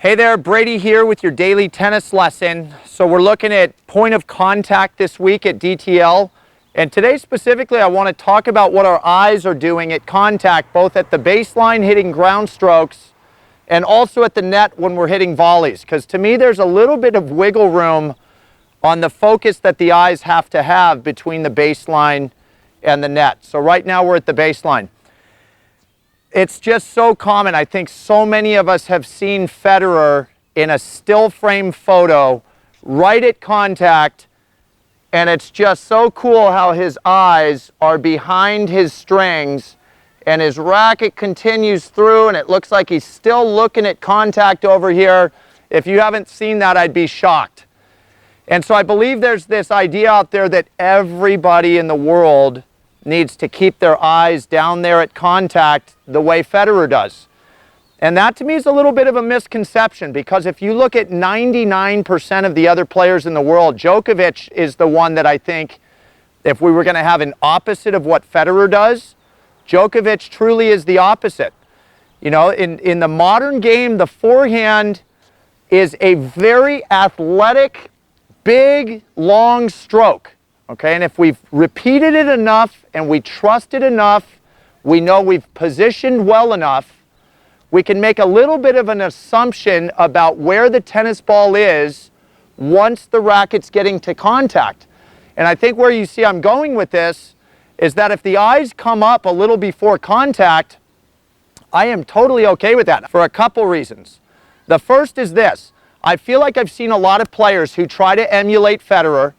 Hey there, Brady here with your daily tennis lesson. So we're looking at point of contact this week at DTL. And today specifically, I want to talk about what our eyes are doing at contact, both at the baseline hitting ground strokes and also at the net when we're hitting volleys. Because to me, there's a little bit of wiggle room on the focus that the eyes have to have between the baseline and the net. So right now we're at the baseline. It's just so common. I think so many of us have seen Federer in a still frame photo right at contact, and it's just so cool how his eyes are behind his strings and his racket continues through, and it looks like he's still looking at contact over here. If you haven't seen that, I'd be shocked. And so I believe there's this idea out there that everybody in the world needs to keep their eyes down there at contact the way Federer does. And that to me is a little bit of a misconception, because if you look at 99% of the other players in the world, Djokovic is the one that I think, if we were going to have an opposite of what Federer does, Djokovic truly is the opposite. You know, in the modern game, the forehand is a very athletic, big, long stroke. Okay, and if we've repeated it enough and we trust it enough, we know we've positioned well enough, we can make a little bit of an assumption about where the tennis ball is once the racket's getting to contact. And I think where you see I'm going with this is that if the eyes come up a little before contact, I am totally okay with that for a couple reasons. The first is this: I feel like I've seen a lot of players who try to emulate Federer,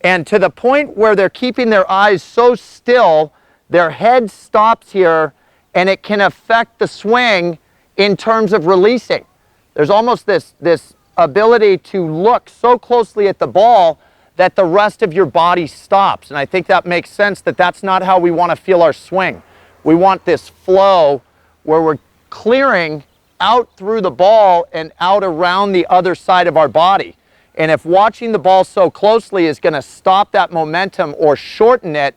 and to the point where they're keeping their eyes so still, their head stops here, and it can affect the swing in terms of releasing. There's almost this ability to look so closely at the ball that the rest of your body stops. And I think that makes sense, that that's not how we want to feel our swing. We want this flow where we're clearing out through the ball and out around the other side of our body. And if watching the ball so closely is going to stop that momentum or shorten it,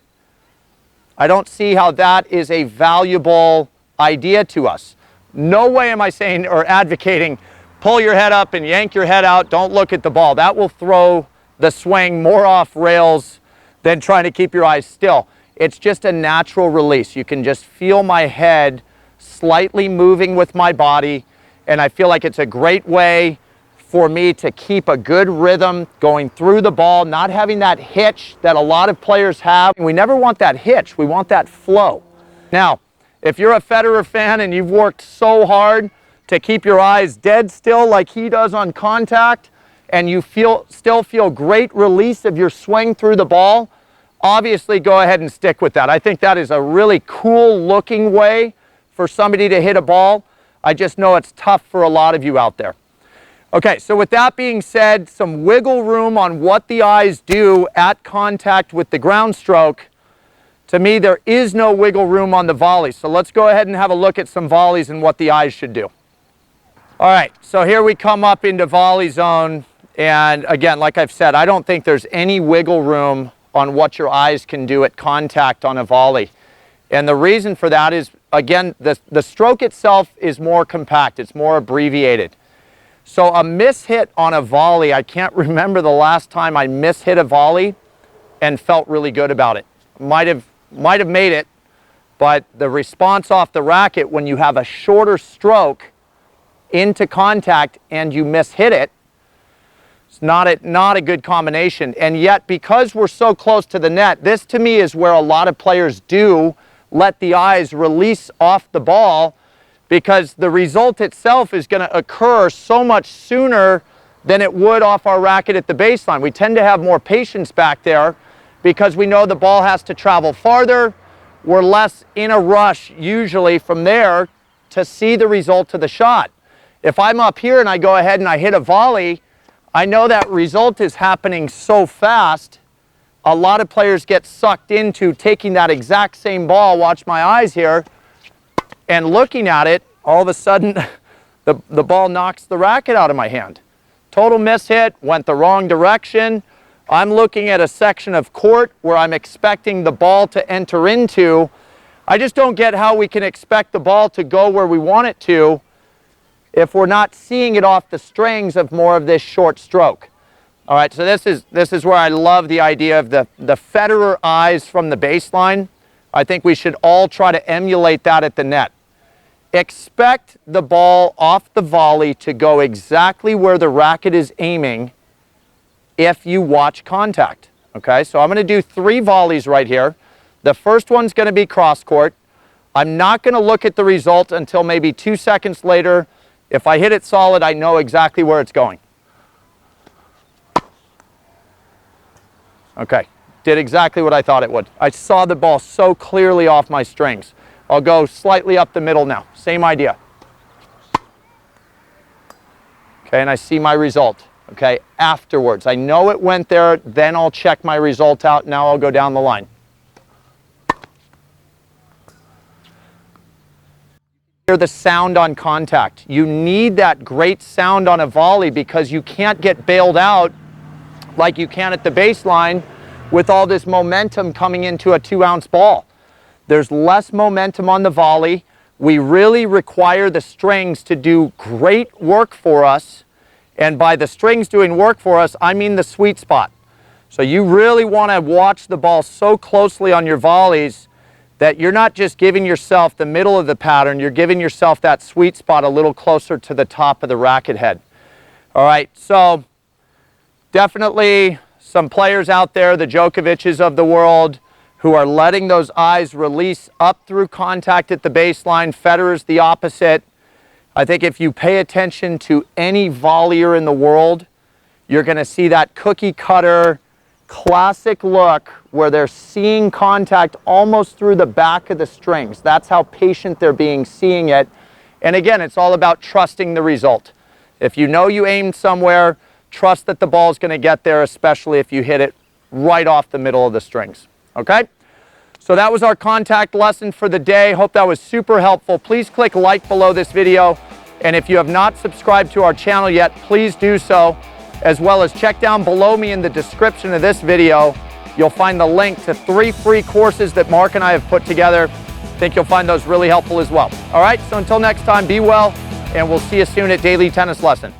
I don't see how that is a valuable idea to us. No way am I saying or advocating pull your head up and yank your head out, don't look at the ball. That will throw the swing more off rails than trying to keep your eyes still. It's just a natural release. You can just feel my head slightly moving with my body, and I feel like it's a great way for me to keep a good rhythm going through the ball, not having that hitch that a lot of players have. We never want that hitch, we want that flow. Now, if you're a Federer fan and you've worked so hard to keep your eyes dead still like he does on contact, and you still feel great release of your swing through the ball, obviously go ahead and stick with that. I think that is a really cool looking way for somebody to hit a ball. I just know it's tough for a lot of you out there. Okay, so with that being said, some wiggle room on what the eyes do at contact with the ground stroke. To me, there is no wiggle room on the volley. So let's go ahead and have a look at some volleys and what the eyes should do. All right, so here we come up into volley zone. And again, like I've said, I don't think there's any wiggle room on what your eyes can do at contact on a volley. And the reason for that is, again, the stroke itself is more compact. It's more abbreviated. So a mishit on a volley, I can't remember the last time I mishit a volley and felt really good about it. Might have made it, but the response off the racket when you have a shorter stroke into contact and you mishit it, it's not a good combination. And yet, because we're so close to the net, this to me is where a lot of players do let the eyes release off the ball, because the result itself is going to occur so much sooner than it would off our racket at the baseline. We tend to have more patience back there because we know the ball has to travel farther. We're less in a rush usually from there to see the result of the shot. If I'm up here and I go ahead and I hit a volley, I know that result is happening so fast. A lot of players get sucked into taking that exact same ball, watch my eyes here, and looking at it, all of a sudden the ball knocks the racket out of my hand. Total mishit, went the wrong direction. I'm looking at a section of court where I'm expecting the ball to enter into. I just don't get how we can expect the ball to go where we want it to if we're not seeing it off the strings of more of this short stroke. All right, so this is where I love the idea of the Federer eyes from the baseline. I think we should all try to emulate that at the net. Expect the ball off the volley to go exactly where the racket is aiming if you watch contact. Okay, so I'm going to do 3 volleys right here. The first one's going to be cross court. I'm not going to look at the result until maybe 2 seconds later. If I hit it solid, I know exactly where it's going. Okay, did exactly what I thought it would. I saw the ball so clearly off my strings. I'll go slightly up the middle now. Same idea. Okay, and I see my result. Okay, afterwards. I know it went there, then I'll check my result out. Now I'll go down the line. Hear the sound on contact. You need that great sound on a volley because you can't get bailed out like you can at the baseline with all this momentum coming into a 2-ounce ball. There's less momentum on the volley. We really require the strings to do great work for us. And by the strings doing work for us, I mean the sweet spot. So you really want to watch the ball so closely on your volleys that you're not just giving yourself the middle of the pattern, you're giving yourself that sweet spot a little closer to the top of the racket head. All right, so definitely some players out there, the Djokovic's of the world, who are letting those eyes release up through contact at the baseline. Federer's the opposite. I think if you pay attention to any volleyer in the world, you're going to see that cookie cutter classic look where they're seeing contact almost through the back of the strings. That's how patient they're being, seeing it. And again, it's all about trusting the result. If you know you aimed somewhere, trust that the ball's going to get there, especially if you hit it right off the middle of the strings. Okay? So that was our contact lesson for the day. Hope that was super helpful. Please click like below this video. And if you have not subscribed to our channel yet, please do so. As well as check down below me in the description of this video. You'll find the link to 3 free courses that Mark and I have put together. I think you'll find those really helpful as well. All right, so until next time, be well, and we'll see you soon at Daily Tennis Lesson.